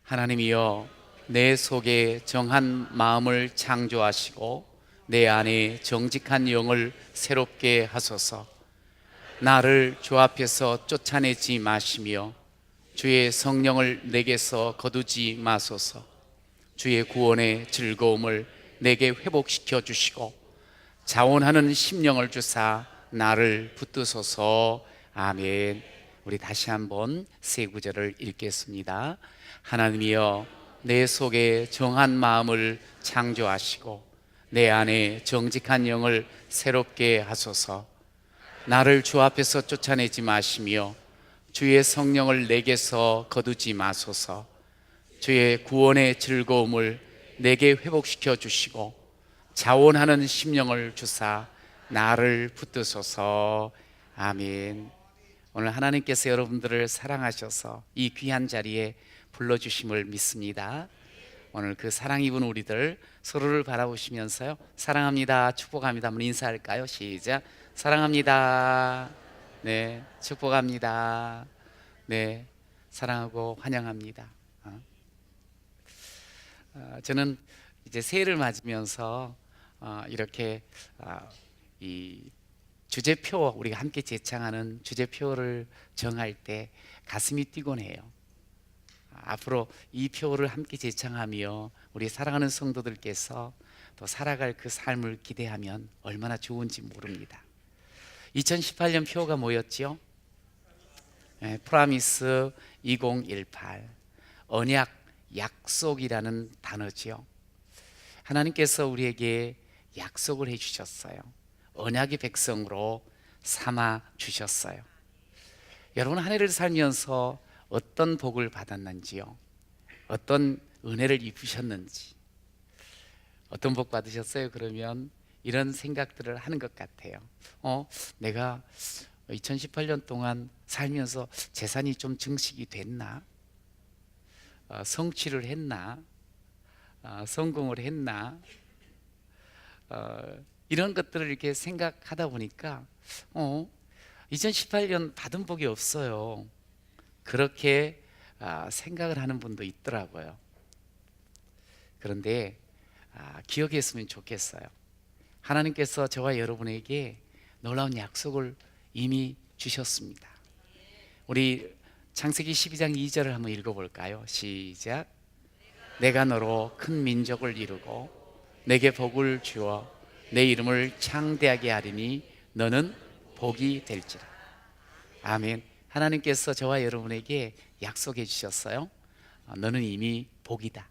하나님이여, 내 속에 정한 마음을 창조하시고 내 안에 정직한 영을 새롭게 하소서. 나를 주 앞에서 쫓아내지 마시며 주의 성령을 내게서 거두지 마소서. 주의 구원의 즐거움을 내게 회복시켜 주시고 자원하는 심령을 주사 나를 붙드소서. 아멘. 우리 다시 한번 세 구절을 읽겠습니다. 하나님이여, 내 속에 정한 마음을 창조하시고 내 안에 정직한 영을 새롭게 하소서. 나를 주 앞에서 쫓아내지 마시며 주의 성령을 내게서 거두지 마소서. 주의 구원의 즐거움을 내게 회복시켜 주시고 자원하는 심령을 주사 나를 붙드소서. 아멘. 오늘 하나님께서 여러분들을 사랑하셔서 이 귀한 자리에 불러주심을 믿습니다. 오늘 그 사랑 입은 우리들 서로를 바라보시면서요, 사랑합니다, 축복합니다 한번 인사할까요? 시작. 사랑합니다. 네, 축복합니다. 네, 사랑하고 환영합니다. 저는 이제 새해를 맞으면서 이렇게 이 주제표, 우리가 함께 제창하는 주제표를 정할 때 가슴이 뛰곤 해요. 앞으로 이 표를 함께 제창하며 우리 사랑하는 성도들께서 또 살아갈 그 삶을 기대하면 얼마나 좋은지 모릅니다. 2018년 표가 뭐였죠? 프라미스 2018, 언약, 약속이라는 단어지요. 하나님께서 우리에게 약속을 해주셨어요. 언약의 백성으로 삼아 주셨어요. 여러분, 한 해를 살면서 어떤 복을 받았는지요? 어떤 은혜를 입으셨는지, 어떤 복 받으셨어요? 그러면 이런 생각들을 하는 것 같아요. 내가 2018년 동안 살면서 재산이 좀 증식이 됐나? 성취를 했나? 성공을 했나? 이런 것들을 이렇게 생각하다 보니까 2018년 받은 복이 없어요. 그렇게 생각을 하는 분도 있더라고요. 그런데 기억했으면 좋겠어요. 하나님께서 저와 여러분에게 놀라운 약속을 이미 주셨습니다. 우리 창세기 12장 2절을 한번 읽어볼까요? 시작. 내가 너로 큰 민족을 이루고 내게 복을 주어 내 이름을 창대하게 하리니 너는 복이 될지라. 아멘. 하나님께서 저와 여러분에게 약속해 주셨어요. 너는 이미 복이다.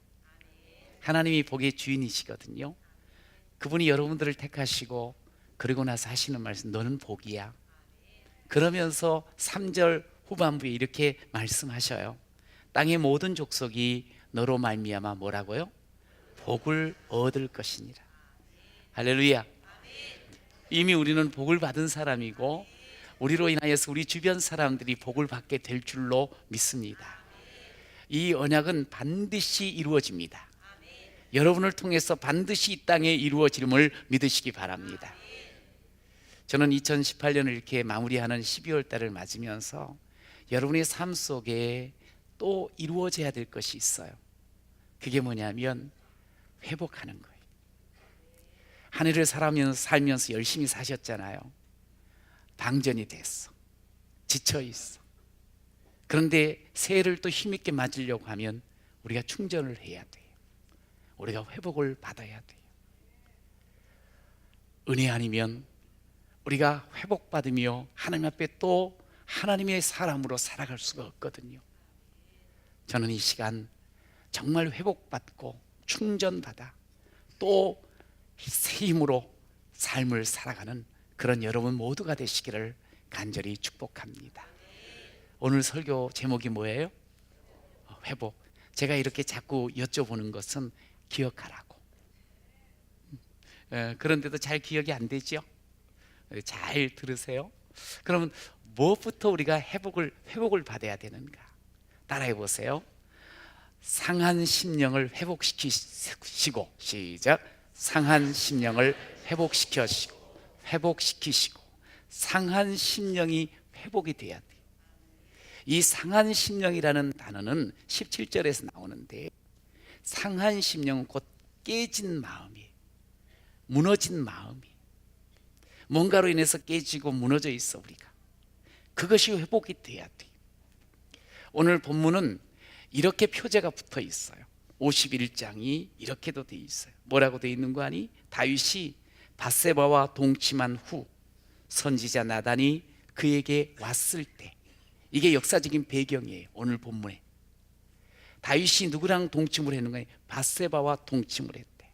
하나님이 복의 주인이시거든요. 그분이 여러분들을 택하시고 그리고 나서 하시는 말씀, 너는 복이야. 그러면서 3절 후반부에 이렇게 말씀하셔요. 땅의 모든 족속이 너로 말미암아 뭐라고요? 복을 얻을 것이니라. 할렐루야. 이미 우리는 복을 받은 사람이고 우리로 인하여서 우리 주변 사람들이 복을 받게 될 줄로 믿습니다. 이 언약은 반드시 이루어집니다. 여러분을 통해서 반드시 이 땅에 이루어짐을 믿으시기 바랍니다. 저는 2018년을 이렇게 마무리하는 12월 달을 맞으면서 여러분의 삶 속에 또 이루어져야 될 것이 있어요. 그게 뭐냐면 회복하는 거예요. 한 해를 살면서 열심히 사셨잖아요. 방전이 됐어. 지쳐 있어. 그런데 새해를 또 힘있게 맞으려고 하면 우리가 충전을 해야 돼요. 우리가 회복을 받아야 돼요. 은혜 아니면 우리가 회복받으며 하나님 앞에 또 하나님의 사람으로 살아갈 수가 없거든요. 저는 이 시간 정말 회복받고 충전받아 또 새 힘으로 삶을 살아가는 그런 여러분 모두가 되시기를 간절히 축복합니다. 오늘 설교 제목이 뭐예요? 회복. 제가 이렇게 자꾸 여쭤보는 것은 기억하라고. 그런데도 잘 기억이 안 되죠? 잘 들으세요. 그러면 무엇부터 우리가 회복을 받아야 되는가? 따라해 보세요. 상한 심령을 회복시키시고, 시작. 상한 심령을 회복시키시고 상한 심령이 회복이 돼야 돼요. 이 상한 심령이라는 단어는 17절에서 나오는데, 상한 심령은 곧 깨진 마음이, 무너진 마음이, 뭔가로 인해서 깨지고 무너져 있어. 우리가 그것이 회복이 돼야 돼. 오늘 본문은 이렇게 표제가 붙어 있어요. 51장이 이렇게도 돼 있어요. 뭐라고 돼 있는 거 아니? 다윗이 밧세바와 동침한 후 선지자 나단이 그에게 왔을 때, 이게 역사적인 배경이에요. 오늘 본문에 다윗이 누구랑 동침을 했는 거예요? 밧세바와 동침을 했대.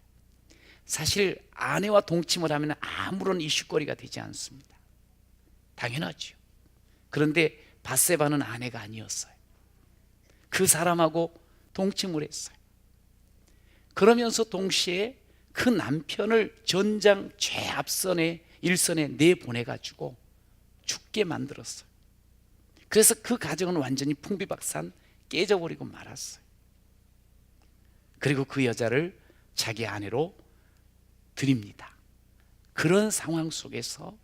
사실 아내와 동침을 하면 아무런 이슈거리가 되지 않습니다. 당연하죠. 그런데 밧세바는 아내가 아니었어요. 그 사람하고 동침을 했어요. 그러면서 동시에 그 남편을 전장 최앞선에 일선에 내보내가지고 죽게 만들었어요. 그래서 그 가정은 완전히 풍비박산 깨져버리고 말았어요. 그리고 그 여자를 자기 아내로 드립니다. 그런 상황 속에서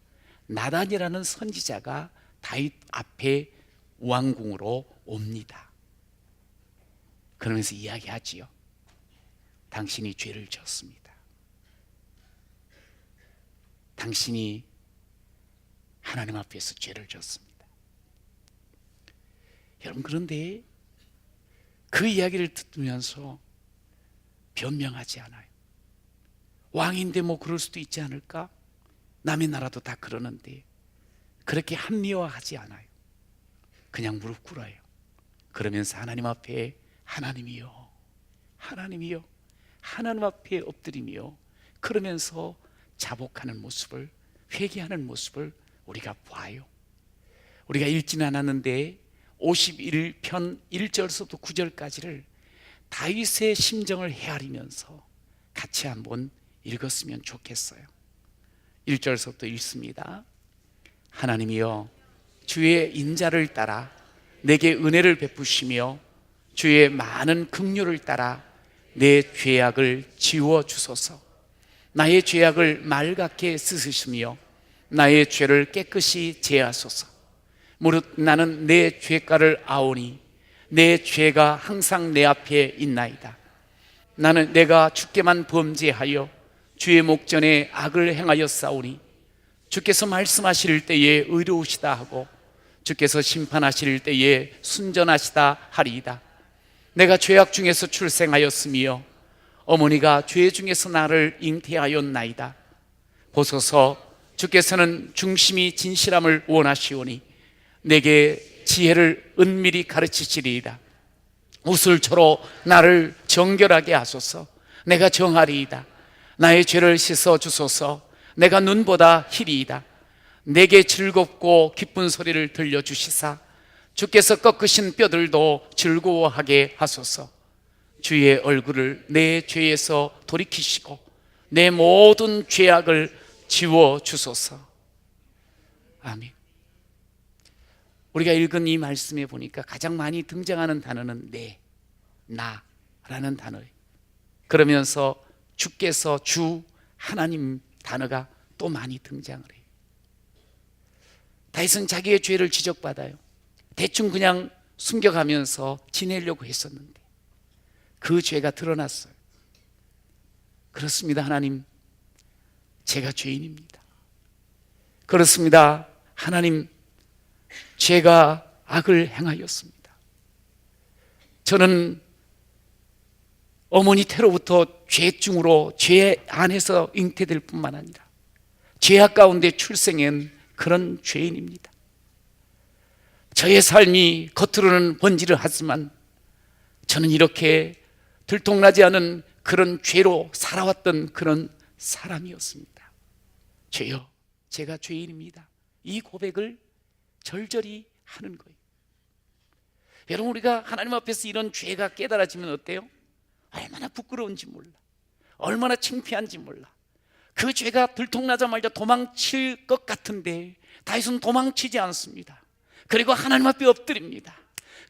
나단이라는 선지자가 다윗 앞에 왕궁으로 옵니다. 그러면서 이야기하지요. 당신이 죄를 지었습니다. 당신이 하나님 앞에서 죄를 지었습니다. 여러분, 그런데 그 이야기를 듣으면서 변명하지 않아요. 왕인데 뭐 그럴 수도 있지 않을까? 남의 나라도 다 그러는데. 그렇게 합리화하지 않아요. 그냥 무릎 꿇어요. 그러면서 하나님 앞에 하나님이요, 하나님이요, 하나님 앞에 엎드리며 그러면서 자복하는 모습을, 회개하는 모습을 우리가 봐요. 우리가 읽지는 않았는데 51편 1절부터 9절까지를 다윗의 심정을 헤아리면서 같이 한번 읽었으면 좋겠어요. 1절부터 읽습니다. 하나님이여, 주의 인자를 따라 내게 은혜를 베푸시며 주의 많은 긍휼을 따라 내 죄악을 지워 주소서. 나의 죄악을 말갛게 씻으시며 나의 죄를 깨끗이 제하소서. 무릇 나는 내 죄가를 아오니 내 죄가 항상 내 앞에 있나이다. 나는 내가 주께만 범죄하여 주의 목전에 악을 행하여 싸우니 주께서 말씀하실 때에 의로우시다 하고 주께서 심판하실 때에 순전하시다 하리이다. 내가 죄악 중에서 출생하였으며 어머니가 죄 중에서 나를 잉태하였나이다. 보소서, 주께서는 중심이 진실함을 원하시오니 내게 지혜를 은밀히 가르치시리이다. 우슬초로 나를 정결하게 하소서. 내가 정하리이다. 나의 죄를 씻어 주소서. 내가 눈보다 희리이다. 내게 즐겁고 기쁜 소리를 들려주시사 주께서 꺾으신 뼈들도 즐거워하게 하소서. 주의 얼굴을 내 죄에서 돌이키시고 내 모든 죄악을 지워 주소서. 아멘. 우리가 읽은 이 말씀에 보니까 가장 많이 등장하는 단어는 내, 나라는 단어예요. 그러면서 주께서, 주, 하나님 단어가 또 많이 등장을 해요. 다윗은 자기의 죄를 지적받아요. 대충 그냥 숨겨가면서 지내려고 했었는데 그 죄가 드러났어요. 그렇습니다, 하나님, 제가 죄인입니다. 그렇습니다, 하나님, 제가 악을 행하였습니다. 저는 어머니 태로부터 죄중으로 죄 안에서 잉태될 뿐만 아니라 죄악 가운데 출생한 그런 죄인입니다. 저의 삶이 겉으로는 번지르하지만 저는 이렇게 들통나지 않은 그런 죄로 살아왔던 그런 사람이었습니다. 죄여, 제가 죄인입니다. 이 고백을 절절히 하는 거예요. 여러분, 우리가 하나님 앞에서 이런 죄가 깨달아지면 어때요? 얼마나 부끄러운지 몰라, 얼마나 창피한지 몰라. 그 죄가 들통나자마자 도망칠 것 같은데 다윗은 도망치지 않습니다. 그리고 하나님 앞에 엎드립니다.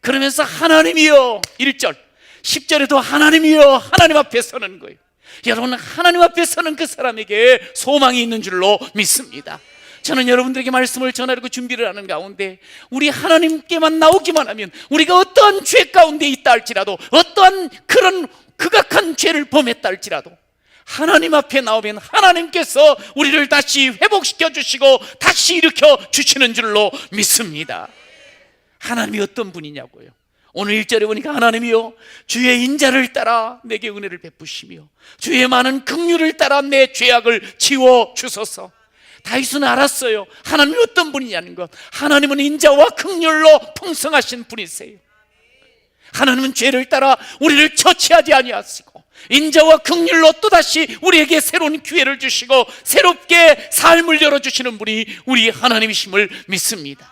그러면서 하나님이여, 1절 10절에도 하나님이여, 하나님 앞에 서는 거예요. 여러분, 하나님 앞에 서는 그 사람에게 소망이 있는 줄로 믿습니다. 저는 여러분들에게 말씀을 전하려고 준비를 하는 가운데 우리 하나님께만 나오기만 하면 우리가 어떠한 죄 가운데 있다 할지라도, 어떠한 그런 극악한 죄를 범했다 할지라도 하나님 앞에 나오면 하나님께서 우리를 다시 회복시켜 주시고 다시 일으켜 주시는 줄로 믿습니다. 하나님이 어떤 분이냐고요? 오늘 1절에 보니까 하나님이요 주의 인자를 따라 내게 은혜를 베푸시며 주의 많은 긍휼을 따라 내 죄악을 지워 주소서. 다윗은 알았어요. 하나님이 어떤 분이냐는 것. 하나님은 인자와 긍휼로 풍성하신 분이세요. 하나님은 죄를 따라 우리를 처치하지 아니하시고 인자와 긍휼로 또다시 우리에게 새로운 기회를 주시고 새롭게 삶을 열어주시는 분이 우리 하나님이심을 믿습니다.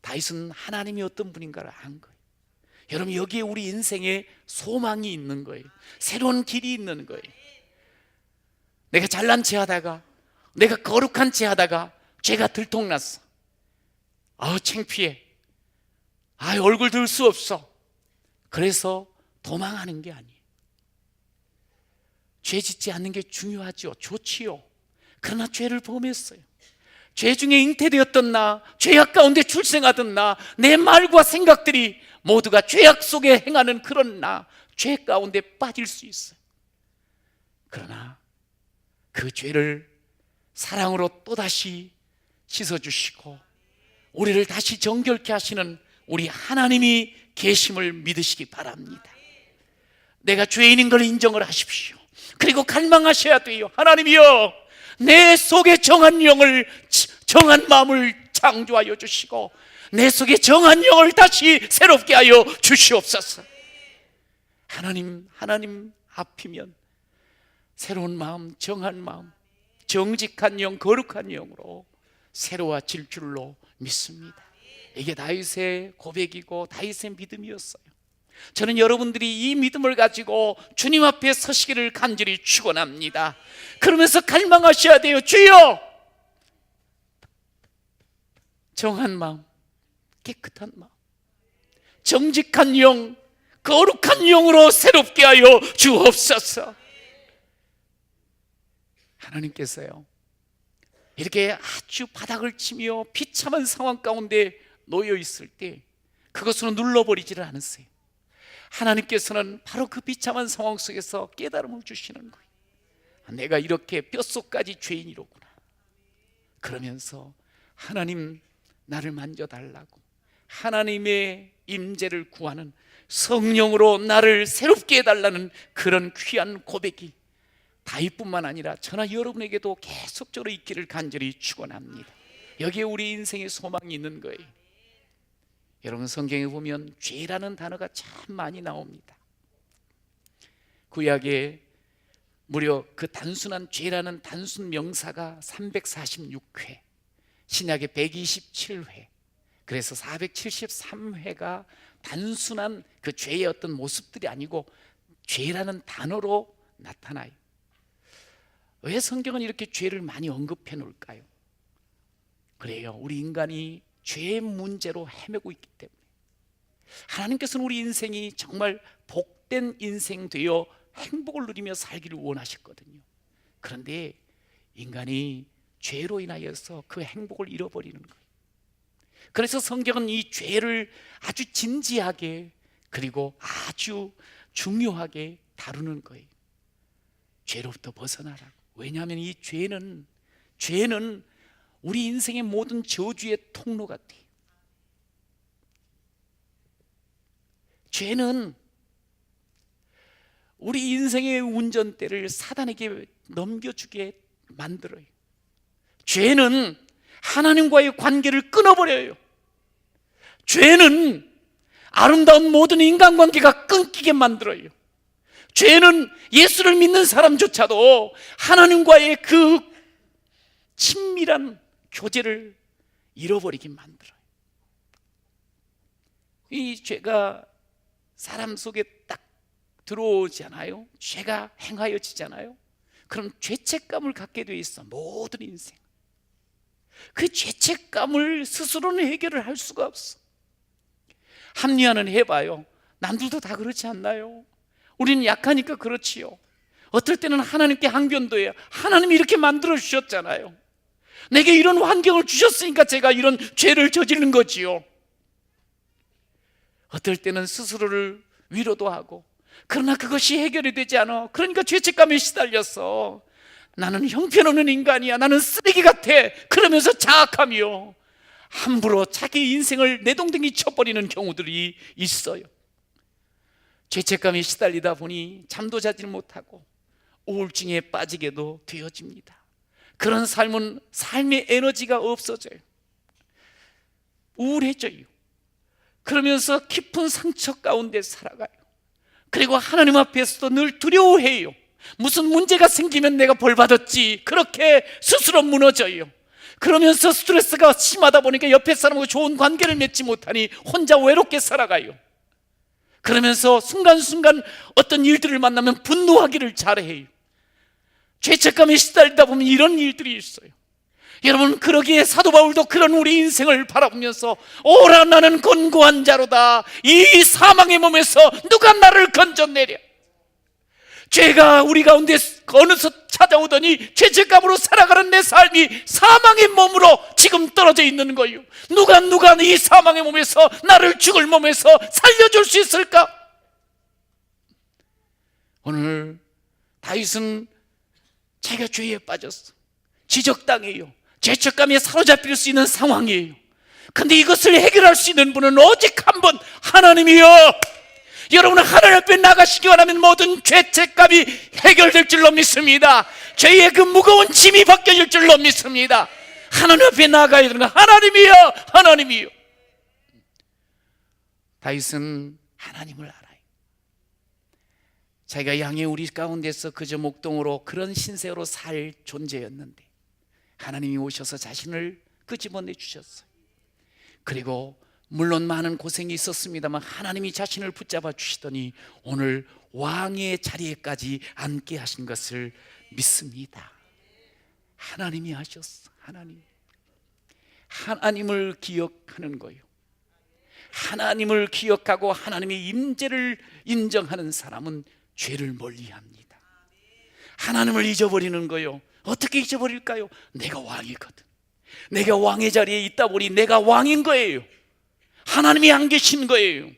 다윗은 하나님이 어떤 분인가를 안 거예요. 여러분, 여기에 우리 인생에 소망이 있는 거예요. 새로운 길이 있는 거예요. 내가 잘난 체 하다가, 내가 거룩한 체 하다가 죄가 들통났어. 창피해. 얼굴 들 수 없어. 그래서 도망하는 게 아니에요. 죄 짓지 않는 게 중요하죠. 좋지요. 그러나 죄를 범했어요. 죄 중에 잉태되었던 나, 죄악 가운데 출생하던 나, 내 말과 생각들이 모두가 죄악 속에 행하는 그런 나, 죄 가운데 빠질 수 있어요. 그러나 그 죄를 사랑으로 또다시 씻어주시고 우리를 다시 정결케 하시는 우리 하나님이 계심을 믿으시기 바랍니다. 내가 죄인인 걸 인정을 하십시오. 그리고 갈망하셔야 돼요. 하나님이여, 내 속에 정한 영을, 정한 마음을 창조하여 주시고 내 속에 정한 영을 다시 새롭게 하여 주시옵소서. 하나님 앞이면 새로운 마음, 정한 마음, 정직한 영, 거룩한 영으로 새로워질 줄로 믿습니다. 이게 다윗의 고백이고 다윗의 믿음이었어요. 저는 여러분들이 이 믿음을 가지고 주님 앞에 서시기를 간절히 축원합니다. 그러면서 갈망하셔야 돼요. 주여, 정한 마음, 깨끗한 마음, 정직한 영, 거룩한 영으로 새롭게 하여 주옵소서. 하나님께서요 이렇게 아주 바닥을 치며 비참한 상황 가운데 놓여 있을 때 그것으로 눌러버리지를 않으세요. 하나님께서는 바로 그 비참한 상황 속에서 깨달음을 주시는 거예요. 내가 이렇게 뼛속까지 죄인이로구나. 그러면서 하나님 나를 만져달라고 하나님의 임재를 구하는 성령으로 나를 새롭게 해달라는 그런 귀한 고백이 다윗뿐만 아니라 저나 여러분에게도 계속적으로 있기를 간절히 축원합니다. 여기에 우리 인생의 소망이 있는 거예요. 여러분, 성경에 보면 죄라는 단어가 참 많이 나옵니다. 구약에 무려 그 단순한 죄라는 단순 명사가 346회, 신약에 127회, 그래서 473회가 단순한 그 죄의 어떤 모습들이 아니고 죄라는 단어로 나타나요. 왜 성경은 이렇게 죄를 많이 언급해 놓을까요? 그래요, 우리 인간이 죄의 문제로 헤매고 있기 때문에. 하나님께서는 우리 인생이 정말 복된 인생 되어 행복을 누리며 살기를 원하셨거든요. 그런데 인간이 죄로 인하여서 그 행복을 잃어버리는 거예요. 그래서 성경은 이 죄를 아주 진지하게 그리고 아주 중요하게 다루는 거예요. 죄로부터 벗어나라고. 왜냐하면 이 죄는 우리 인생의 모든 저주의 통로 같아요. 죄는 우리 인생의 운전대를 사단에게 넘겨주게 만들어요. 죄는 하나님과의 관계를 끊어버려요. 죄는 아름다운 모든 인간관계가 끊기게 만들어요. 죄는 예수를 믿는 사람조차도 하나님과의 그 친밀한 교제를 잃어버리게 만들어요. 이 죄가 사람 속에 딱 들어오잖아요. 죄가 행하여지잖아요. 그럼 죄책감을 갖게 돼 있어, 모든 인생. 그 죄책감을 스스로는 해결을 할 수가 없어. 합리화는 해봐요. 남들도 다 그렇지 않나요? 우리는 약하니까 그렇지요. 어떨 때는 하나님께 항변도 해요. 하나님이 이렇게 만들어 주셨잖아요. 내게 이런 환경을 주셨으니까 제가 이런 죄를 저지른 거지요. 어떨 때는 스스로를 위로도 하고, 그러나 그것이 해결이 되지 않아. 그러니까 죄책감에 시달려서 나는 형편없는 인간이야, 나는 쓰레기 같아, 그러면서 자학하며 함부로 자기 인생을 내동댕이 쳐버리는 경우들이 있어요. 죄책감에 시달리다 보니 잠도 자지 못하고 우울증에 빠지게도 되어집니다. 그런 삶은 삶의 에너지가 없어져요. 우울해져요. 그러면서 깊은 상처 가운데 살아가요. 그리고 하나님 앞에서도 늘 두려워해요. 무슨 문제가 생기면 내가 벌 받았지, 그렇게 스스로 무너져요. 그러면서 스트레스가 심하다 보니까 옆에 사람하고 좋은 관계를 맺지 못하니 혼자 외롭게 살아가요. 그러면서 순간순간 어떤 일들을 만나면 분노하기를 잘해요. 죄책감에 시달리다 보면 이런 일들이 있어요. 여러분, 그러기에 사도 바울도 그런 우리 인생을 바라보면서 오라 나는 곤고한 자로다, 이 사망의 몸에서 누가 나를 건져내랴. 죄가 우리 가운데 어느새 찾아오더니 죄책감으로 살아가는 내 삶이 사망의 몸으로 지금 떨어져 있는 거예요. 누가 이 사망의 몸에서, 나를 죽을 몸에서 살려줄 수 있을까? 오늘 다윗은 자기가 죄에 빠졌어, 지적당해요. 죄책감에 사로잡힐 수 있는 상황이에요. 근데 이것을 해결할 수 있는 분은 오직 한 분, 하나님이요. 여러분, 하나님 앞에 나가시기 원하면 모든 죄책감이 해결될 줄로 믿습니다. 죄의 그 무거운 짐이 벗겨질 줄로 믿습니다. 하나님 앞에 나가야 되는 거, 하나님이요, 하나님이요. 다윗은 하나님을 알아요. 자기가 양의 우리 가운데서 그저 목동으로 그런 신세로 살 존재였는데 하나님이 오셔서 자신을 끄집어내 주셨어요. 그리고 물론 많은 고생이 있었습니다만 하나님이 자신을 붙잡아 주시더니 오늘 왕의 자리에까지 앉게 하신 것을 믿습니다. 하나님이 하셨어. 하나님을 기억하는 거예요. 하나님을 기억하고 하나님의 임재를 인정하는 사람은 죄를 멀리합니다. 하나님을 잊어버리는 거예요. 어떻게 잊어버릴까요? 내가 왕이거든. 내가 왕의 자리에 있다 보니 내가 왕인 거예요. 하나님이 안 계신 거예요.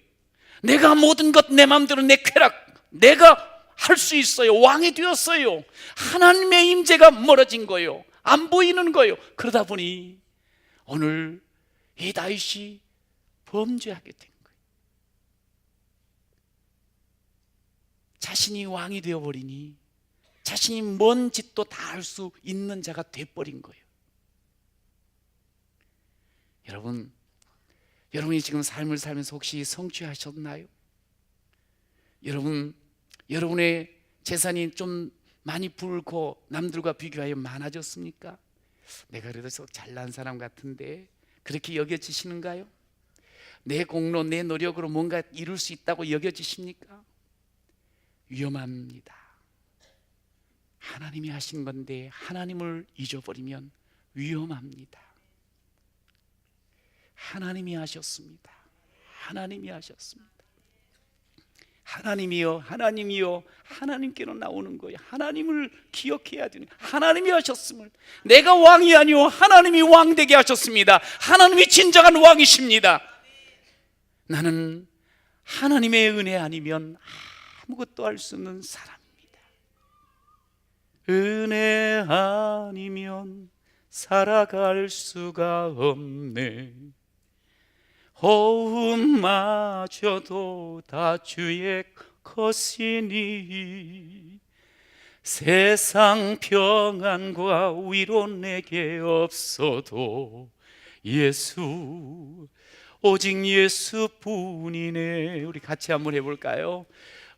내가 모든 것 내 마음대로, 내 쾌락, 내가 할 수 있어요. 왕이 되었어요. 하나님의 임재가 멀어진 거예요. 안 보이는 거예요. 그러다 보니 오늘 이 다윗이 범죄하게 된 거예요. 자신이 왕이 되어버리니 자신이 뭔 짓도 다 할 수 있는 자가 돼버린 거예요. 여러분이 지금 삶을 살면서 혹시 성취하셨나요? 여러분의 재산이 좀 많이 불고 남들과 비교하여 많아졌습니까? 내가 그래도 잘난 사람 같은데, 그렇게 여겨지시는가요? 내 공로, 내 노력으로 뭔가 이룰 수 있다고 여겨지십니까? 위험합니다. 하나님이 하신 건데 하나님을 잊어버리면 위험합니다. 하나님이 하셨습니다. 하나님이요, 하나님이요. 하나님께로 나오는 거예요. 하나님을 기억해야 되는, 하나님이 하셨음을. 내가 왕이 아니요, 하나님이 왕 되게 하셨습니다. 하나님이 진정한 왕이십니다. 나는 하나님의 은혜 아니면 아무것도 할 수 없는 사람입니다. 은혜 아니면 살아갈 수가 없네. 호흡마저도 다 주의 것이니 세상 평안과 위로 내게 없어도 예수, 오직 예수뿐이네. 우리 같이 한번 해볼까요?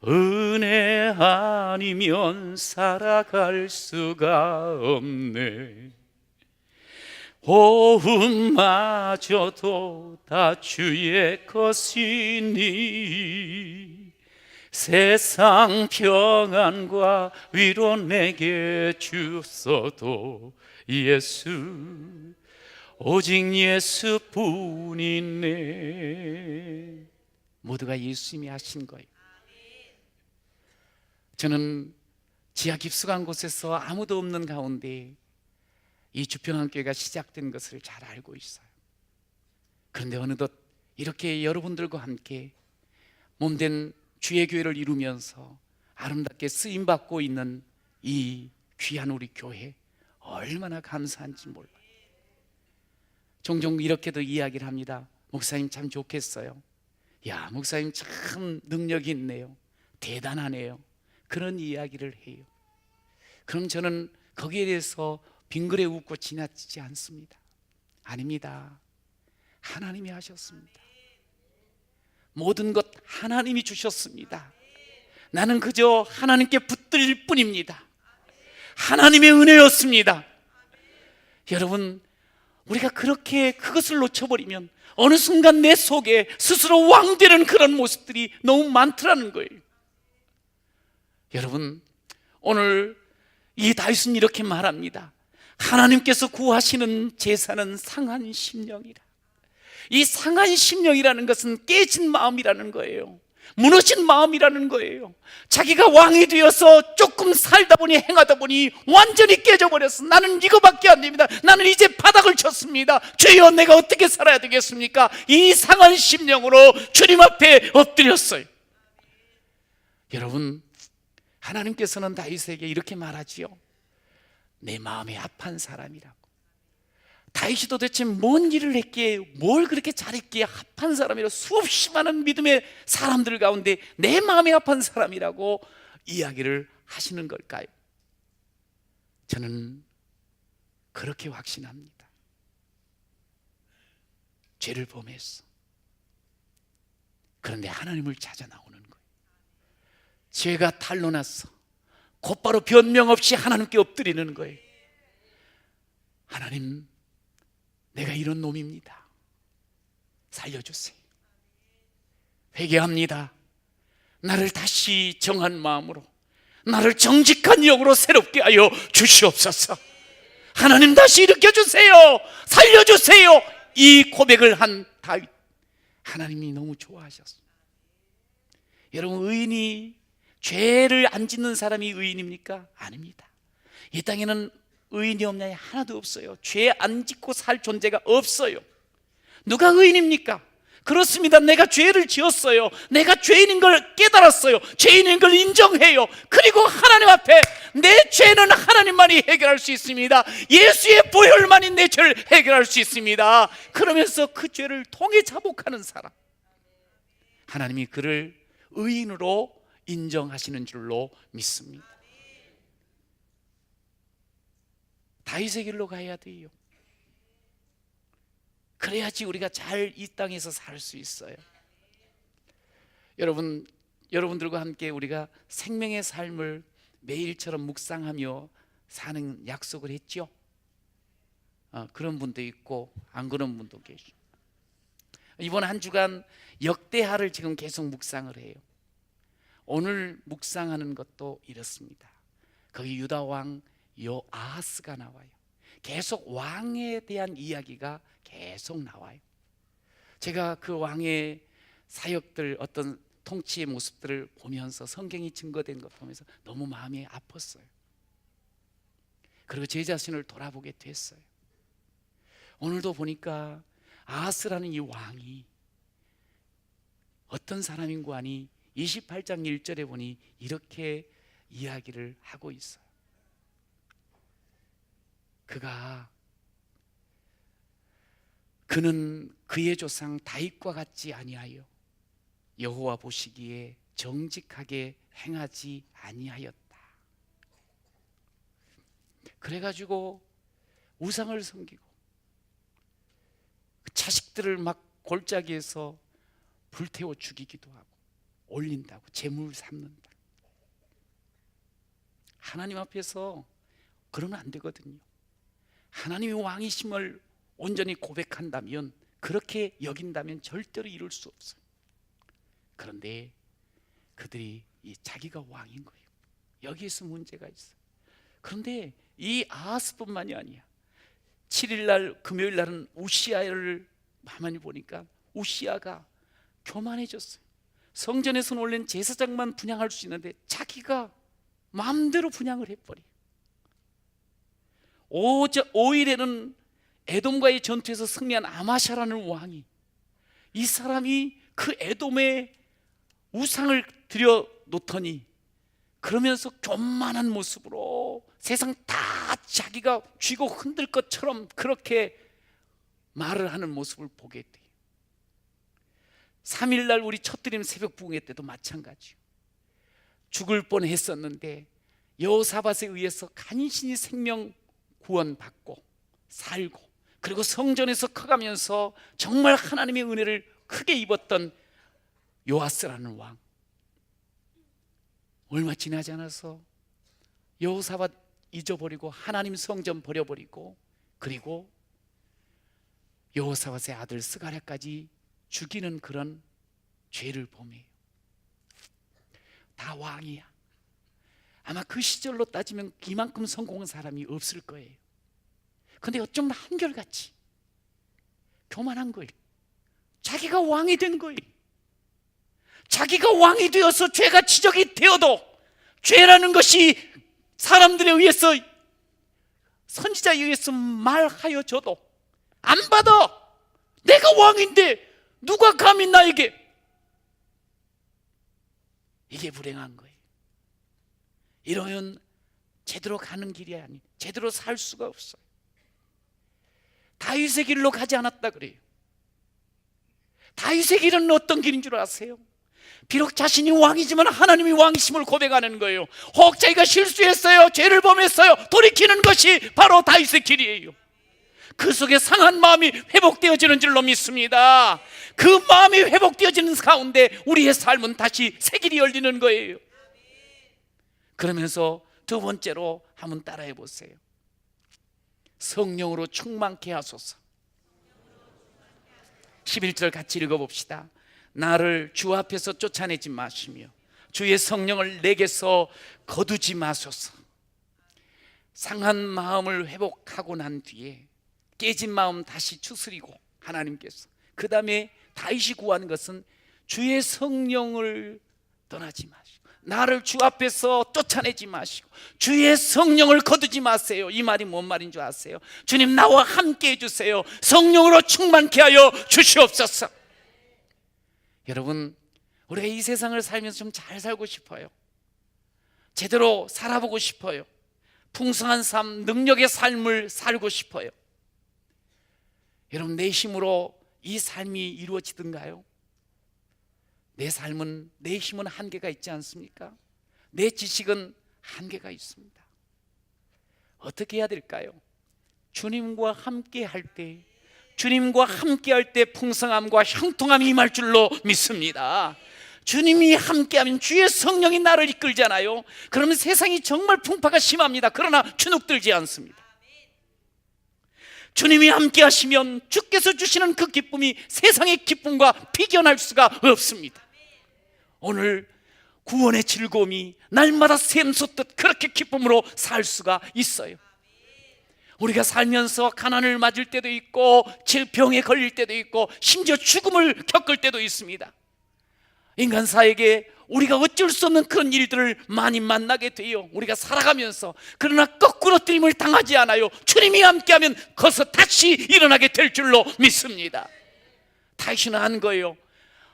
은혜 아니면 살아갈 수가 없네. 호흡마저도 다 주의 것이니 세상 평안과 위로 내게 주소도 예수, 오직 예수뿐이네. 모두가 예수님이 하신 거예요. 저는 지하 깊숙한 곳에서 아무도 없는 가운데 이 주평안교회가 시작된 것을 잘 알고 있어요. 그런데 어느덧 이렇게 여러분들과 함께 몸된 주의 교회를 이루면서 아름답게 쓰임받고 있는 이 귀한 우리 교회, 얼마나 감사한지 몰라요. 종종 이렇게도 이야기를 합니다. 목사님 참 좋겠어요. 야, 목사님 참 능력이 있네요. 대단하네요. 그런 이야기를 해요. 그럼 저는 거기에 대해서 빙그레 웃고 지나치지 않습니다. 아닙니다. 하나님이 하셨습니다. 모든 것 하나님이 주셨습니다. 나는 그저 하나님께 붙들 뿐입니다. 하나님의 은혜였습니다. 여러분, 우리가 그렇게 그것을 놓쳐버리면 어느 순간 내 속에 스스로 왕되는 그런 모습들이 너무 많더라는 거예요. 여러분, 오늘 이 다윗은 이렇게 말합니다. 하나님께서 구하시는 제사는 상한 심령이라. 이 상한 심령이라는 것은 깨진 마음이라는 거예요. 무너진 마음이라는 거예요. 자기가 왕이 되어서 조금 살다 보니 행하다 보니 완전히 깨져버렸어. 나는 이거밖에 안 됩니다. 나는 이제 바닥을 쳤습니다. 주여, 내가 어떻게 살아야 되겠습니까? 이 상한 심령으로 주님 앞에 엎드렸어요. 여러분, 하나님께서는 다윗에게 이렇게 말하지요. 내 마음이 합한 사람이라고. 다윗이 도대체 뭔 일을 했기에, 뭘 그렇게 잘했기에 합한 사람이라고, 수없이 많은 믿음의 사람들 가운데 내 마음이 합한 사람이라고 이야기를 하시는 걸까요? 저는 그렇게 확신합니다. 죄를 범했어. 그런데 하나님을 찾아 나오는 거예요. 죄가 탈로 났어. 곧바로 변명 없이 하나님께 엎드리는 거예요. 하나님, 내가 이런 놈입니다. 살려주세요. 회개합니다. 나를 다시 정한 마음으로, 나를 정직한 영으로 새롭게 하여 주시옵소서. 하나님, 다시 일으켜주세요. 살려주세요. 이 고백을 한 다윗, 하나님이 너무 좋아하셨습니다. 여러분, 의인이, 죄를 안 짓는 사람이 의인입니까? 아닙니다. 이 땅에는 의인이 없냐? 하나도 없어요. 죄 안 짓고 살 존재가 없어요. 누가 의인입니까? 그렇습니다. 내가 죄를 지었어요. 내가 죄인인 걸 깨달았어요. 죄인인 걸 인정해요. 그리고 하나님 앞에 내 죄는 하나님만이 해결할 수 있습니다. 예수의 보혈만이 내 죄를 해결할 수 있습니다. 그러면서 그 죄를 통해 자복하는 사람, 하나님이 그를 의인으로 인정하시는 줄로 믿습니다. 다윗의 길로 가야 돼요. 그래야지 우리가 잘 이 땅에서 살 수 있어요. 여러분들과 함께 우리가 생명의 삶을 매일처럼 묵상하며 사는 약속을 했죠. 그런 분도 있고 안 그런 분도 계시고, 이번 한 주간 역대하를 지금 계속 묵상을 해요. 오늘 묵상하는 것도 이렇습니다. 거기 유다 왕 여아하스가 나와요. 계속 왕에 대한 이야기가 계속 나와요. 제가 그 왕의 사역들, 어떤 통치의 모습들을 보면서, 성경이 증거된 것 보면서 너무 마음이 아팠어요. 그리고 제 자신을 돌아보게 됐어요. 오늘도 보니까 아하스라는 이 왕이 어떤 사람인고 하니 28장 1절에 보니 이렇게 이야기를 하고 있어요. 그는 그의 조상 다윗과 같지 아니하여 여호와 보시기에 정직하게 행하지 아니하였다. 그래가지고 우상을 섬기고 자식들을 막 골짜기에서 불태워 죽이기도 하고 올린다고, 제물 삼는다. 하나님 앞에서 그러면 안 되거든요. 하나님이 왕이심을 온전히 고백한다면, 그렇게 여긴다면 절대로 이룰 수 없어요. 그런데 그들이 자기가 왕인 거예요. 여기에서 문제가 있어요. 그런데 이 아하스뿐만이 아니야. 7일날 금요일날은 우시아를 가만히 보니까 우시아가 교만해졌어요. 성전에서 올린 제사장만 분향할 수 있는데 자기가 마음대로 분향을 해버려. 5일에는 에돔과의 전투에서 승리한 아마샤라는 왕이, 이 사람이 그 에돔의 우상을 들여 놓더니 그러면서 교만한 모습으로 세상 다 자기가 쥐고 흔들 것처럼 그렇게 말을 하는 모습을 보게 돼요. 3일날 우리 첫드림 새벽 부흥회 때도 마찬가지요. 죽을 뻔했었는데 여호사밧에 의해서 간신히 생명 구원받고 살고, 그리고 성전에서 커가면서 정말 하나님의 은혜를 크게 입었던 요아스라는 왕, 얼마 지나지 않아서 여호사밧 잊어버리고 하나님 성전 버려버리고, 그리고 여호사밧의 아들 스가랴까지 죽이는 그런 죄를 범해요. 다 왕이야. 아마 그 시절로 따지면 이만큼 성공한 사람이 없을 거예요. 근데 어쩜 한결같이 교만한 거예요. 자기가 왕이 된 거예요. 자기가 왕이 되어서 죄가 지적이 되어도 죄라는 것이 사람들에 의해서, 선지자에 의해서 말하여져도 안 받아. 내가 왕인데 누가 감히 나에게. 이게 불행한 거예요. 이러면 제대로 가는 길이 아니, 제대로 살 수가 없어요. 다윗의 길로 가지 않았다 그래요. 다윗의 길은 어떤 길인 줄 아세요? 비록 자신이 왕이지만 하나님이 왕이심을 고백하는 거예요. 혹 자기가 실수했어요, 죄를 범했어요, 돌이키는 것이 바로 다윗의 길이에요. 그 속에 상한 마음이 회복되어지는 줄로 믿습니다. 그 마음이 회복되어지는 가운데 우리의 삶은 다시 새 길이 열리는 거예요. 그러면서 두 번째로 한번 따라해 보세요. 성령으로 충만케 하소서. 11절 같이 읽어봅시다. 나를 주 앞에서 쫓아내지 마시며 주의 성령을 내게서 거두지 마소서. 상한 마음을 회복하고 난 뒤에 깨진 마음 다시 추스리고 하나님께서, 그 다음에 다윗이 구한 것은 주의 성령을 떠나지 마시고 나를 주 앞에서 쫓아내지 마시고 주의 성령을 거두지 마세요. 이 말이 뭔 말인 줄 아세요? 주님, 나와 함께 해주세요. 성령으로 충만케 하여 주시옵소서. 여러분, 우리가 이 세상을 살면서 좀 잘 살고 싶어요. 제대로 살아보고 싶어요. 풍성한 삶, 능력의 삶을 살고 싶어요. 여러분, 내 힘으로 이 삶이 이루어지던가요? 내 삶은, 내 힘은 한계가 있지 않습니까? 내 지식은 한계가 있습니다. 어떻게 해야 될까요? 주님과 함께 할 때, 주님과 함께 할 때 풍성함과 형통함이 임할 줄로 믿습니다. 주님이 함께하면 주의 성령이 나를 이끌잖아요. 그러면 세상이 정말 풍파가 심합니다. 그러나 주눅들지 않습니다. 주님이 함께 하시면 주께서 주시는 그 기쁨이 세상의 기쁨과 비견할 수가 없습니다. 오늘 구원의 즐거움이 날마다 샘솟듯 그렇게 기쁨으로 살 수가 있어요. 우리가 살면서 가난을 맞을 때도 있고 질병에 걸릴 때도 있고 심지어 죽음을 겪을 때도 있습니다. 인간사에게 우리가 어쩔 수 없는 그런 일들을 많이 만나게 돼요. 우리가 살아가면서. 그러나 거꾸로 뜨림을 당하지 않아요. 주님이 함께하면 거기서 다시 일어나게 될 줄로 믿습니다. 다시는 한 거예요.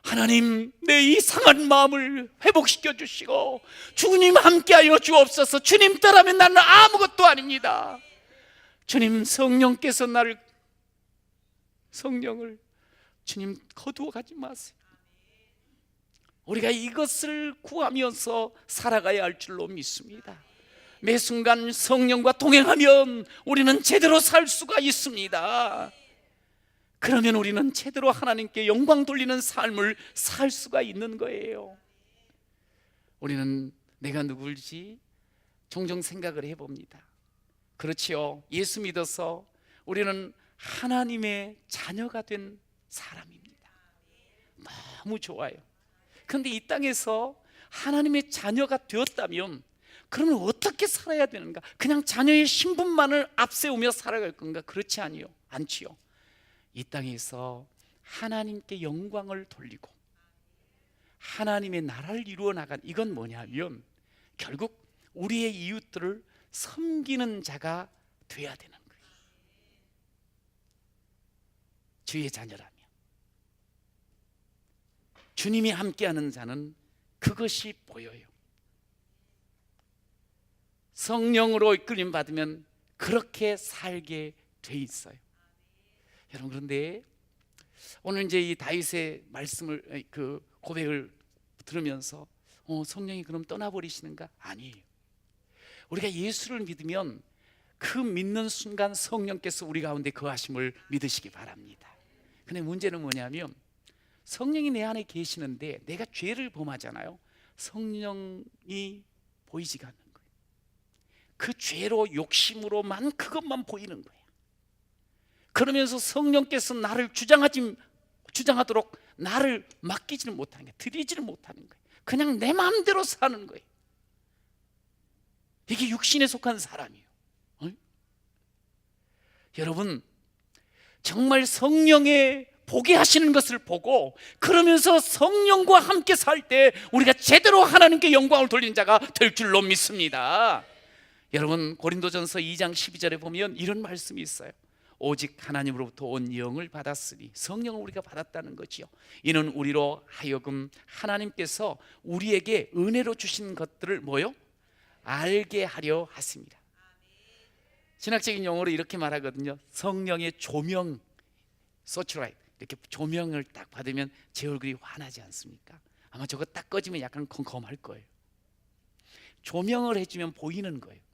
하나님, 내 이 상한 마음을 회복시켜 주시고 주님 함께하여 주옵소서. 주님 떠나면 나는 아무것도 아닙니다. 주님, 성령께서 나를, 성령을 주님 거두어 가지 마세요. 우리가 이것을 구하면서 살아가야 할 줄로 믿습니다. 매 순간 성령과 동행하면 우리는 제대로 살 수가 있습니다. 그러면 우리는 제대로 하나님께 영광 돌리는 삶을 살 수가 있는 거예요. 우리는 내가 누굴지 종종 생각을 해봅니다. 그렇지요. 예수 믿어서 우리는 하나님의 자녀가 된 사람입니다. 너무 좋아요. 그런데 이 땅에서 하나님의 자녀가 되었다면 그러면 어떻게 살아야 되는가? 그냥 자녀의 신분만을 앞세우며 살아갈 건가? 그렇지 않지요. 이 땅에서 하나님께 영광을 돌리고 하나님의 나라를 이루어 나간, 이건 뭐냐면 결국 우리의 이웃들을 섬기는 자가 돼야 되는 거예요. 주의 자녀라면 주님이 함께하는 자는 그것이 보여요. 성령으로 이끌림 받으면 그렇게 살게 돼 있어요. 여러분, 그런데 오늘 이제 이 다윗의 말씀을, 그 고백을 들으면서 성령이 그럼 떠나버리시는가? 아니에요. 우리가 예수를 믿으면 그 믿는 순간 성령께서 우리 가운데 거하심을 믿으시기 바랍니다. 근데 문제는 뭐냐면 성령이 내 안에 계시는데 내가 죄를 범하잖아요. 성령이 보이지가 않는 거예요. 그 죄로 욕심으로만 그것만 보이는 거예요. 그러면서 성령께서 나를 주장하도록 나를 맡기지는 못하는 거예요. 드리지는 못하는 거예요. 그냥 내 마음대로 사는 거예요. 이게 육신에 속한 사람이에요. 여러분, 정말 성령의 보게 하시는 것을 보고 그러면서 성령과 함께 살 때 우리가 제대로 하나님께 영광을 돌리는 자가 될 줄로 믿습니다. 여러분, 고린도전서 2장 12절에 보면 이런 말씀이 있어요. 오직 하나님으로부터 온 영을 받았으니, 성령을 우리가 받았다는 거지요. 이는 우리로 하여금 하나님께서 우리에게 은혜로 주신 것들을 뭐요? 알게 하려 하십니다. 신학적인 용어로 이렇게 말하거든요. 성령의 조명, 소치라이트, 이렇게 조명을 딱 받으면 제 얼굴이 환하지 않습니까? 아마 저거 딱 꺼지면 약간 컴컴할 거예요. 조명을 해주면 보이는 거예요.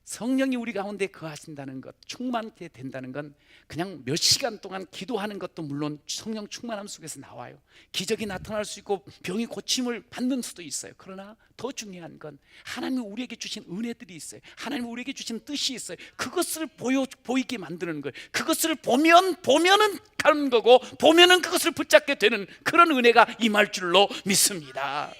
성령이 우리 가운데 거하신다는 것, 충만하게 된다는 건 그냥 몇 시간 동안 기도하는 것도 물론 성령 충만함 속에서 나와요. 기적이 나타날 수 있고 병이 고침을 받는 수도 있어요. 그러나 더 중요한 건 하나님이 우리에게 주신 은혜들이 있어요. 하나님이 우리에게 주신 뜻이 있어요. 그것을 보이게 만드는 거예요. 그것을 보면은 가는 거고, 보면은 그것을 붙잡게 되는 그런 은혜가 임할 줄로 믿습니다.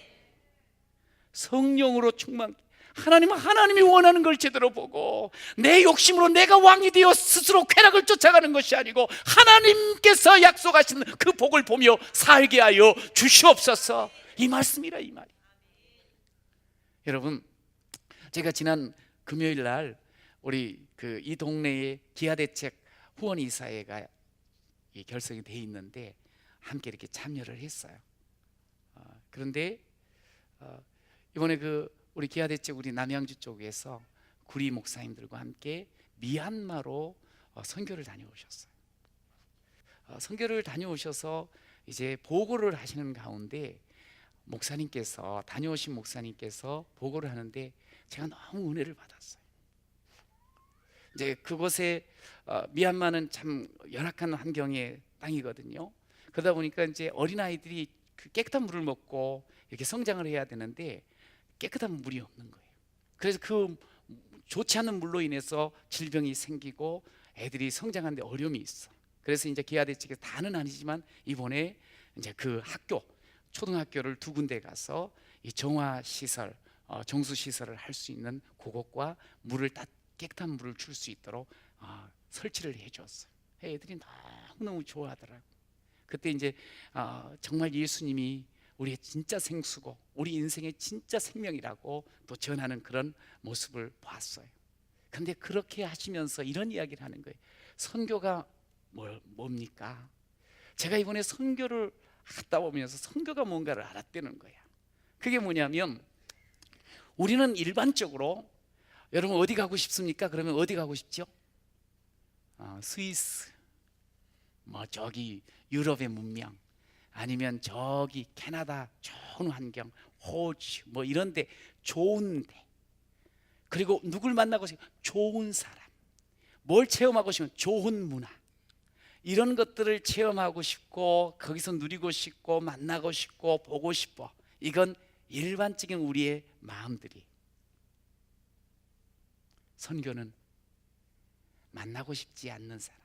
성령으로 충만, 하나님은 하나님이 원하는 걸 제대로 보고 내 욕심으로 내가 왕이 되어 스스로 쾌락을 쫓아가는 것이 아니고 하나님께서 약속하신 그 복을 보며 살게 하여 주시옵소서. 이 말씀이라, 이 말이. 여러분, 제가 지난 금요일 날 우리 이 동네에 기아대책 후원이사회가 결성이 돼 있는데 함께 이렇게 참여를 했어요. 그런데 이번에 우리 기아대책 우리 남양주 쪽에서 구리 목사님들과 함께 미얀마로 선교를 다녀오셨어요. 선교를 다녀오셔서 이제 보고를 하시는 가운데 다녀오신 목사님께서 보고를 하는데 제가 너무 은혜를 받았어요. 이제 그곳에 미얀마는 참 열악한 환경의 땅이거든요. 그러다 보니까 이제 어린아이들이 그 깨끗한 물을 먹고 이렇게 성장을 해야 되는데 깨끗한 물이 없는 거예요. 그래서 그 좋지 않은 물로 인해서 질병이 생기고 애들이 성장하는데 어려움이 있어. 그래서 이제 기아대책에서 다는 아니지만 이번에 이제 그 초등학교를 2군데 가서 이 정화 시설, 정수 시설을 할 수 있는 그것과 깨끗한 물을 줄 수 있도록 설치를 해줬어요. 애들이 너무 좋아하더라고. 그때 이제 정말 예수님이 우리의 진짜 생수고 우리 인생의 진짜 생명이라고 또 전하는 그런 모습을 봤어요. 그런데 그렇게 하시면서 이런 이야기를 하는 거예요. 선교가 뭡니까? 제가 이번에 선교를 갔다 오면서 선교가 뭔가를 알았다는 거야. 그게 뭐냐면 우리는 일반적으로, 여러분 어디 가고 싶습니까? 그러면 어디 가고 싶죠? 스위스, 저기 유럽의 문명, 아니면 저기 캐나다 좋은 환경, 호주 이런데 좋은데, 그리고 누굴 만나고 싶으면 좋은 사람, 뭘 체험하고 싶으면 좋은 문화, 이런 것들을 체험하고 싶고 거기서 누리고 싶고 만나고 싶고 보고 싶어. 이건 일반적인 우리의 마음들이. 선교는 만나고 싶지 않는 사람,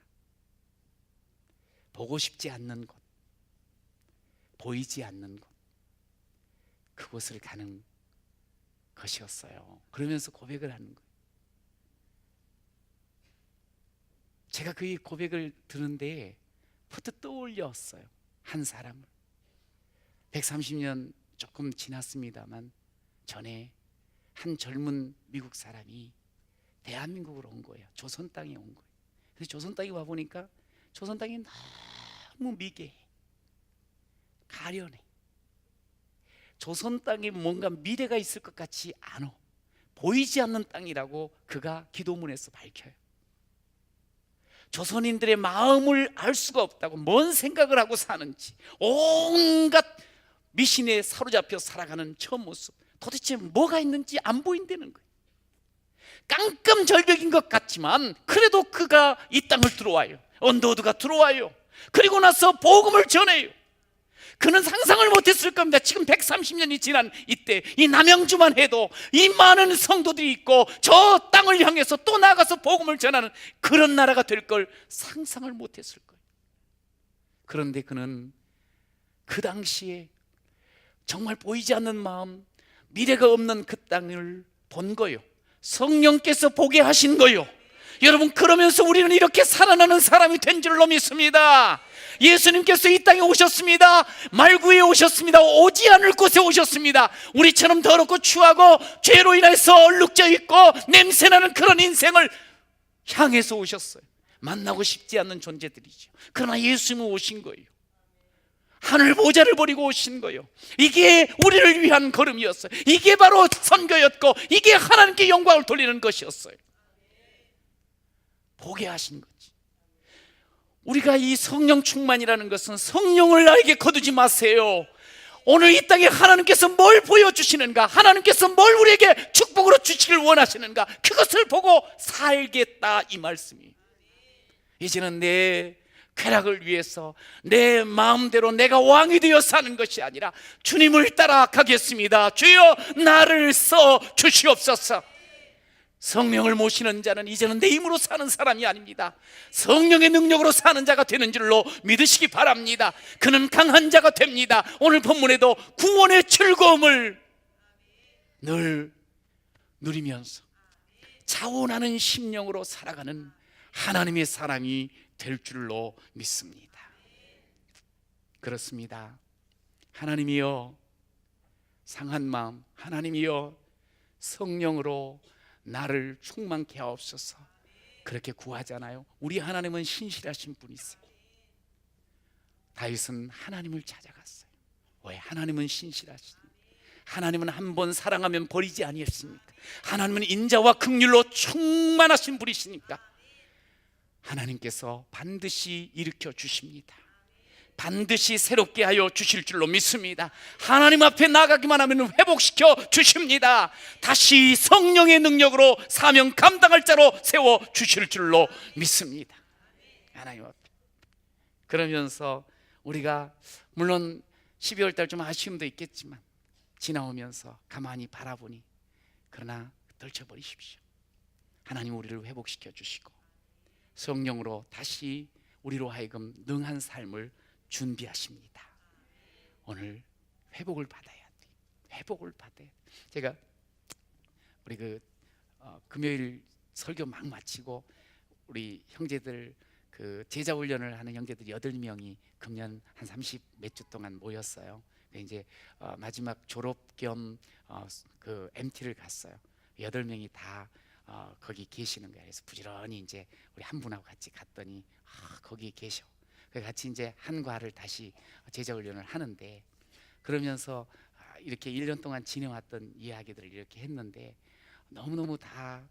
보고 싶지 않는 곳, 보이지 않는 곳, 그곳을 가는 것이었어요. 그러면서 고백을 하는 거예요. 제가 그 고백을 듣는데 퍼뜩 떠올렸어요. 한 사람을. 130년 조금 지났습니다만 전에 한 젊은 미국 사람이 대한민국으로 온 거예요. 조선 땅에 온 거예요. 그래서 조선 땅에 와 보니까 조선 땅이 너무 미개해, 가련해. 조선 땅에 뭔가 미래가 있을 것 같지 않아. 보이지 않는 땅이라고 그가 기도문에서 밝혀요. 조선인들의 마음을 알 수가 없다고, 뭔 생각을 하고 사는지, 온갖 미신에 사로잡혀 살아가는 저 모습, 도대체 뭐가 있는지 안 보인다는 거예요. 깜깜절벽인 것 같지만 그래도 그가 이 땅을 들어와요. 언더우드가 들어와요. 그리고 나서 복음을 전해요. 그는 상상을 못했을 겁니다. 지금 130년이 지난 이때 이 남양주만 해도 이 많은 성도들이 있고 저 땅을 향해서 또 나가서 복음을 전하는 그런 나라가 될 걸 상상을 못했을 거예요. 그런데 그는 그 당시에 정말 보이지 않는 마음, 미래가 없는 그 땅을 본 거예요. 성령께서 보게 하신 거예요. 여러분, 그러면서 우리는 이렇게 살아나는 사람이 된 줄로 믿습니다. 예수님께서 이 땅에 오셨습니다. 말구에 오셨습니다. 오지 않을 곳에 오셨습니다. 우리처럼 더럽고 추하고 죄로 인해서 얼룩져 있고 냄새나는 그런 인생을 향해서 오셨어요. 만나고 싶지 않는 존재들이죠. 그러나 예수님은 오신 거예요. 하늘 보좌를 버리고 오신 거예요. 이게 우리를 위한 걸음이었어요. 이게 바로 선교였고 이게 하나님께 영광을 돌리는 것이었어요. 보게 하신 거지. 우리가 이 성령 충만이라는 것은 성령을 나에게 거두지 마세요. 오늘 이 땅에 하나님께서 뭘 보여주시는가, 하나님께서 뭘 우리에게 축복으로 주시길 원하시는가, 그것을 보고 살겠다, 이 말씀이. 이제는 내 쾌락을 위해서 내 마음대로 내가 왕이 되어 사는 것이 아니라 주님을 따라가겠습니다. 주여 나를 써 주시옵소서. 성령을 모시는 자는 이제는 내 힘으로 사는 사람이 아닙니다. 성령의 능력으로 사는 자가 되는 줄로 믿으시기 바랍니다. 그는 강한 자가 됩니다. 오늘 본문에도 구원의 즐거움을 늘 누리면서 자원하는 심령으로 살아가는 하나님의 사람이 될 줄로 믿습니다. 그렇습니다. 하나님이여 상한 마음, 하나님이여 성령으로 나를 충만케 하옵소서. 그렇게 구하잖아요. 우리 하나님은 신실하신 분이세요. 다윗은 하나님을 찾아갔어요. 왜? 하나님은 신실하십니다. 하나님은 한 번 사랑하면 버리지 아니했습니까? 하나님은 인자와 긍휼로 충만하신 분이시니까 하나님께서 반드시 일으켜 주십니다. 반드시 새롭게 하여 주실 줄로 믿습니다. 하나님 앞에 나가기만 하면 회복시켜 주십니다. 다시 성령의 능력으로 사명 감당할 자로 세워 주실 줄로 믿습니다. 하나님 앞에. 그러면서 우리가 물론 12월 달 좀 아쉬움도 있겠지만 지나오면서 가만히 바라보니, 그러나 떨쳐버리십시오. 하나님 우리를 회복시켜 주시고 성령으로 다시 우리로 하여금 능한 삶을 준비하십니다. 오늘 회복을 받아야 돼. 회복을 받아야 돼. 제가 우리 금요일 설교 막 마치고 우리 형제들 제자 훈련을 하는 형제들 8명이 금년 한 30 몇 주 동안 모였어요. 이제 마지막 졸업 겸 MT를 갔어요. 8명이 다 거기 계시는 거예요. 그래서 부지런히 이제 우리 한 분하고 같이 갔더니 거기 계셔. 같이 이제 한과를 다시 제자 훈련을 하는데, 그러면서 이렇게 1년 동안 지내왔던 이야기들을 이렇게 했는데 너무너무 다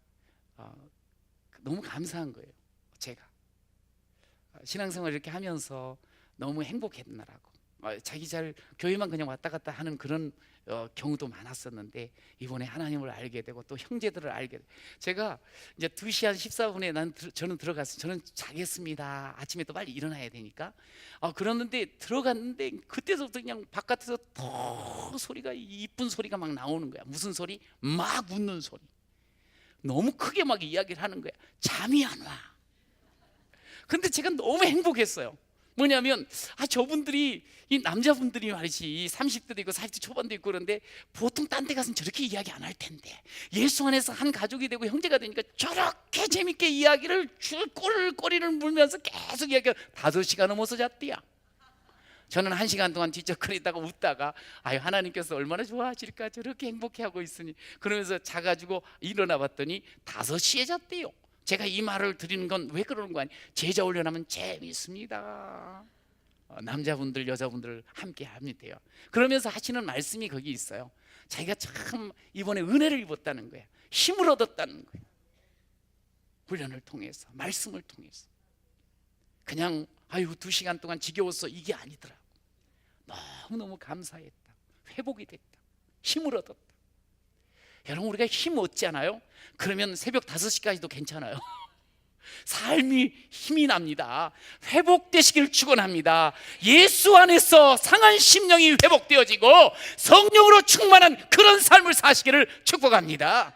너무 감사한 거예요. 제가 신앙생활 이렇게 하면서 너무 행복했나라고, 자기 잘 교회만 그냥 왔다 갔다 하는 그런 경우도 많았었는데 이번에 하나님을 알게 되고 또 형제들을 알게 되고, 제가 이제 2시 한 14분에 저는 들어갔어요. 저는 자겠습니다. 아침에 또 빨리 일어나야 되니까. 그러는데 들어갔는데 그때서부터 그냥 바깥에서 더 소리가, 이쁜 소리가 막 나오는 거야. 무슨 소리? 막 웃는 소리. 너무 크게 막 이야기를 하는 거야. 잠이 안 와. 근데 제가 너무 행복했어요. 뭐냐면 저분들이, 이 남자분들이 말이지 30대도 있고 40대 초반도 있고 그런데 보통 딴 데 가서는 저렇게 이야기 안 할 텐데 예수 안에서 한 가족이 되고 형제가 되니까 저렇게 재밌게 이야기를 꼬리를 물면서 계속 이야기가 5시간 넘어서 잤대야. 저는 1시간 동안 뒤척거리다가 웃다가 아유 하나님께서 얼마나 좋아하실까, 저렇게 행복해하고 있으니, 그러면서 자가지고 일어나 봤더니 5시에 잤대요. 제가 이 말을 드리는 건 왜 그러는 거 아니에요? 제자 훈련하면 재미있습니다. 남자분들 여자분들 함께 하면 돼요. 그러면서 하시는 말씀이 거기 있어요. 자기가 참 이번에 은혜를 입었다는 거예요. 힘을 얻었다는 거예요. 훈련을 통해서, 말씀을 통해서. 그냥 아유 2시간 동안 지겨웠어 이게 아니더라고. 너무너무 감사했다, 회복이 됐다, 힘을 얻었다. 여러분, 우리가 힘 얻잖아요. 그러면 새벽 5시까지도 괜찮아요. 삶이 힘이 납니다. 회복되시길 축원합니다. 예수 안에서 상한 심령이 회복되어지고 성령으로 충만한 그런 삶을 사시기를 축복합니다.